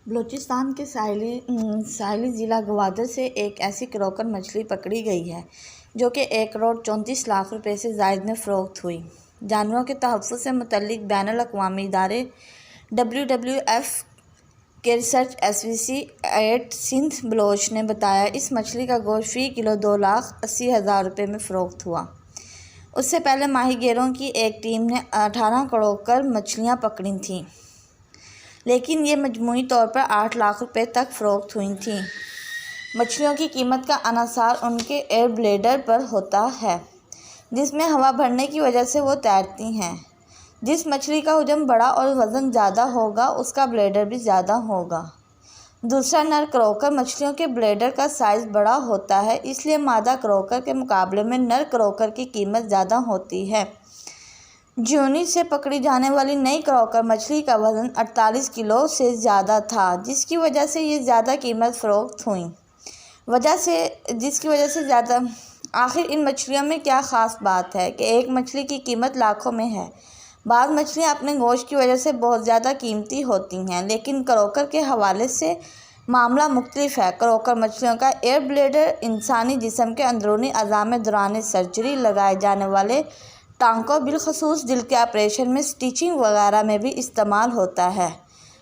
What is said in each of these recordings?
بلوچستان کے ساحلی ضلع گوادر سے ایک ایسی کروکر مچھلی پکڑی گئی ہے جو کہ 1,34,00,000 روپے سے زائد میں فروخت ہوئی۔ جانوروں کے تحفظ سے متعلق بین الاقوامی ادارے WWF کے ریسرچ ایسوسی ایٹ سندھ بلوچ نے بتایا اس مچھلی کا گوشت فی کلو 2,80,000 روپے میں فروخت ہوا۔ اس سے پہلے ماہی گیروں کی ایک ٹیم نے 18 کروکر مچھلیاں پکڑی تھیں، لیکن یہ مجموعی طور پر 8 لاکھ روپے تک فروخت ہوئی تھیں۔ مچھلیوں کی قیمت کا انحصار ان کے ایئر بلیڈر پر ہوتا ہے، جس میں ہوا بھرنے کی وجہ سے وہ تیرتی ہیں۔ جس مچھلی کا حجم بڑا اور وزن زیادہ ہوگا اس کا بلیڈر بھی زیادہ ہوگا۔ دوسرا، نر کروکر مچھلیوں کے بلیڈر کا سائز بڑا ہوتا ہے، اس لیے مادہ کروکر کے مقابلے میں نر کروکر کی قیمت زیادہ ہوتی ہے۔ جیونی سے پکڑی جانے والی نئی کروکر مچھلی کا وزن 48 کلو سے زیادہ تھا، جس کی وجہ سے یہ زیادہ قیمت فروخت ہوئی۔ آخر ان مچھلیوں میں کیا خاص بات ہے کہ ایک مچھلی کی قیمت لاکھوں میں ہے؟ بعض مچھلیاں اپنے گوشت کی وجہ سے بہت زیادہ قیمتی ہوتی ہیں، لیکن کروکر کے حوالے سے معاملہ مختلف ہے۔ کروکر مچھلیوں کا ایئر بلیڈر انسانی جسم کے اندرونی اعضاء میں دوران سرجری لگائے جانے والے ٹانکوں، بالخصوص دل کے آپریشن میں سٹیچنگ وغیرہ میں بھی استعمال ہوتا ہے۔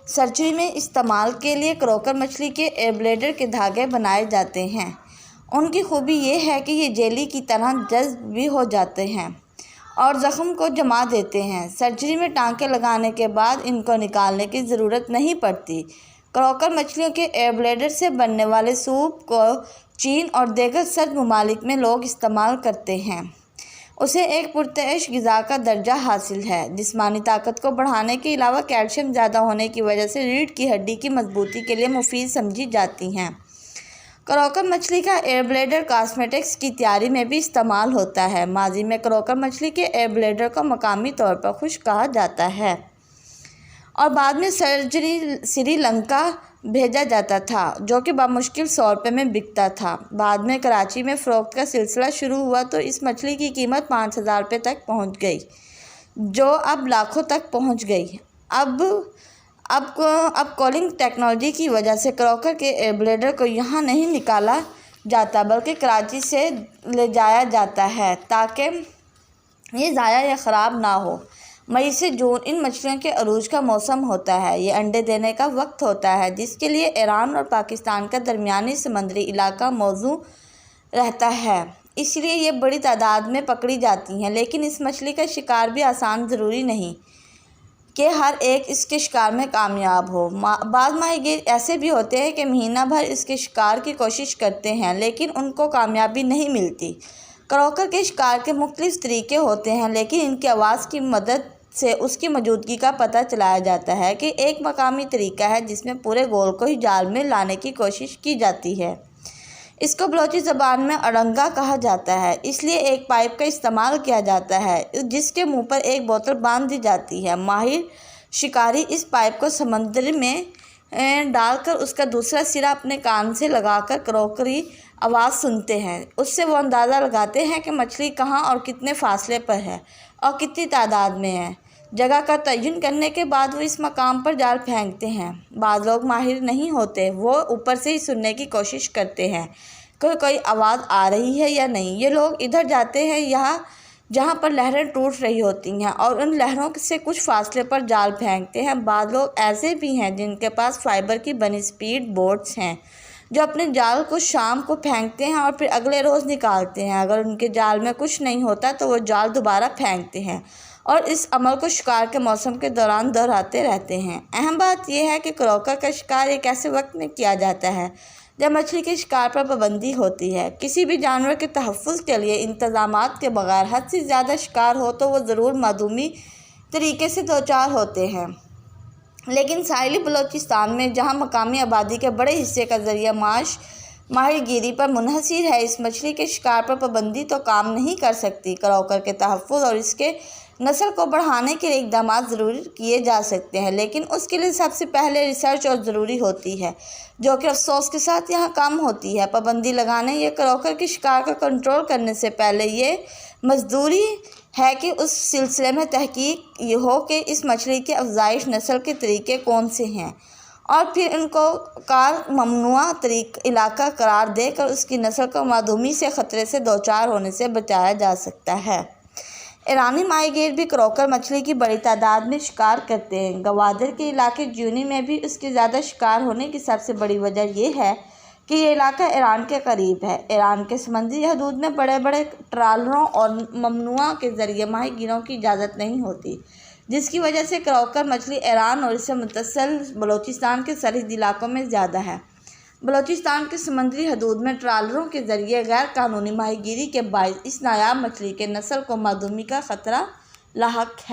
سرجری میں استعمال کے لیے کروکر مچھلی کے ایئر بلیڈر کے دھاگے بنائے جاتے ہیں۔ ان کی خوبی یہ ہے کہ یہ جیلی کی طرح جذب بھی ہو جاتے ہیں اور زخم کو جما دیتے ہیں۔ سرجری میں ٹانکے لگانے کے بعد ان کو نکالنے کی ضرورت نہیں پڑتی۔ کروکر مچھلیوں کے ایئر بلیڈر سے بننے والے سوپ کو چین اور دیگر سرد ممالک میں لوگ استعمال کرتے ہیں۔ اسے ایک پرتعیش غذا کا درجہ حاصل ہے۔ جسمانی طاقت کو بڑھانے کے علاوہ کیلشیم زیادہ ہونے کی وجہ سے ریڑھ کی ہڈی کی مضبوطی کے لیے مفید سمجھی جاتی ہیں۔ کروکر مچھلی کا ایئر بلیڈر کاسمیٹکس کی تیاری میں بھی استعمال ہوتا ہے۔ ماضی میں کروکر مچھلی کے ایئر بلیڈر کو مقامی طور پر خشک کہا جاتا ہے اور بعد میں سری لنکا بھیجا جاتا تھا، جو کہ بمشکل 100 روپے میں بکتا تھا۔ بعد میں کراچی میں فروخت کا سلسلہ شروع ہوا تو اس مچھلی کی قیمت 5,000 روپے تک پہنچ گئی، جو اب لاکھوں تک پہنچ گئی۔ اب کولنگ ٹیکنالوجی کی وجہ سے کروکر کے ایئر بلیڈر کو یہاں نہیں نکالا جاتا بلکہ کراچی سے لے جایا جاتا ہے تاکہ یہ ضائع یا خراب نہ ہو۔ مئی سے جون ان مچھلیوں کے عروج کا موسم ہوتا ہے۔ یہ انڈے دینے کا وقت ہوتا ہے، جس کے لیے ایران اور پاکستان کا درمیانی سمندری علاقہ موزوں رہتا ہے، اس لیے یہ بڑی تعداد میں پکڑی جاتی ہیں۔ لیکن اس مچھلی کا شکار بھی آسان ضروری نہیں کہ ہر ایک اس کے شکار میں کامیاب ہو۔ بعض ماہی گیر ایسے بھی ہوتے ہیں کہ مہینہ بھر اس کے شکار کی کوشش کرتے ہیں، لیکن ان کو کامیابی نہیں ملتی۔ کروکر کے شکار کے مختلف طریقے ہوتے ہیں، لیکن ان کی آواز کی مدد سے اس کی موجودگی کا پتہ چلایا جاتا ہے کہ ایک مقامی طریقہ ہے جس میں پورے گول کو ہی جال میں لانے کی کوشش کی جاتی ہے۔ اس کو بلوچی زبان میں اڑنگا کہا جاتا ہے۔ اس لیے ایک پائپ کا استعمال کیا جاتا ہے جس کے منہ پر ایک بوتل باندھ دی جاتی ہے۔ ماہر شکاری اس پائپ کو سمندر میں ڈال کر اس کا دوسرا سرا اپنے کان سے لگا کر کروکری آواز سنتے ہیں۔ اس سے وہ اندازہ لگاتے ہیں کہ مچھلی کہاں اور کتنے فاصلے پر ہے اور کتنی تعداد میں ہے۔ جگہ کا تعین کرنے کے بعد وہ اس مقام پر جال پھینکتے ہیں۔ بعض لوگ ماہر نہیں ہوتے، وہ اوپر سے ہی سننے کی کوشش کرتے ہیں کہ کوئی آواز آ رہی ہے یا نہیں۔ یہ لوگ ادھر جاتے ہیں جہاں پر لہریں ٹوٹ رہی ہوتی ہیں اور ان لہروں سے کچھ فاصلے پر جال پھینکتے ہیں۔ بعض لوگ ایسے بھی ہیں جن کے پاس فائبر کی بنی اسپیڈ بوٹس ہیں، جو اپنے جال کو شام کو پھینکتے ہیں اور پھر اگلے روز نکالتے ہیں۔ اگر ان کے جال میں کچھ نہیں ہوتا تو وہ جال دوبارہ پھینکتے ہیں اور اس عمل کو شکار کے موسم کے دوران دہراتے رہتے ہیں۔ اہم بات یہ ہے کہ کروکر کا شکار ایک ایسے وقت میں کیا جاتا ہے جب مچھلی کے شکار پر پابندی ہوتی ہے۔ کسی بھی جانور کے تحفظ کے لیے انتظامات کے بغیر حد سے زیادہ شکار ہو تو وہ ضرور معدومی طریقے سے دوچار ہوتے ہیں۔ لیکن ساحلی بلوچستان میں، جہاں مقامی آبادی کے بڑے حصے کا ذریعہ معاش ماہی گیری پر منحصر ہے، اس مچھلی کے شکار پر پابندی تو کام نہیں کر سکتی۔ کروکر کے تحفظ اور اس کے نسل کو بڑھانے کے لیے اقدامات ضرور کیے جا سکتے ہیں، لیکن اس کے لیے سب سے پہلے ریسرچ اور ضروری ہوتی ہے، جو کہ افسوس کے ساتھ یہاں کم ہوتی ہے۔ پابندی لگانے یا کروکر کے شکار کو کنٹرول کرنے سے پہلے یہ مزدوری ہے کہ اس سلسلے میں تحقیق ہو کہ اس مچھلی کی افزائش نسل کے طریقے کون سے ہیں اور پھر ان کو ممنوع علاقہ قرار دے کر اس کی نسل کو معدومی سے خطرے سے دوچار ہونے سے بچایا جا سکتا ہے۔ ایرانی ماہی گیر بھی کروکر مچھلی کی بڑی تعداد میں شکار کرتے ہیں۔ گوادر کے علاقے جیونی میں بھی اس کے زیادہ شکار ہونے کی سب سے بڑی وجہ یہ ہے کہ یہ علاقہ ایران کے قریب ہے۔ ایران کے سمندری حدود میں بڑے بڑے ٹرالروں اور ممنوعہ کے ذریعے ماہی گیروں کی اجازت نہیں ہوتی، جس کی وجہ سے کروکر مچھلی ایران اور اس سے متصل بلوچستان کے سرحدی علاقوں میں زیادہ ہے۔ بلوچستان کے سمندری حدود میں ٹرالروں کے ذریعے غیر قانونی ماہی گیری کے باعث اس نایاب مچھلی کے نسل کو معدومی کا خطرہ لاحق ہے۔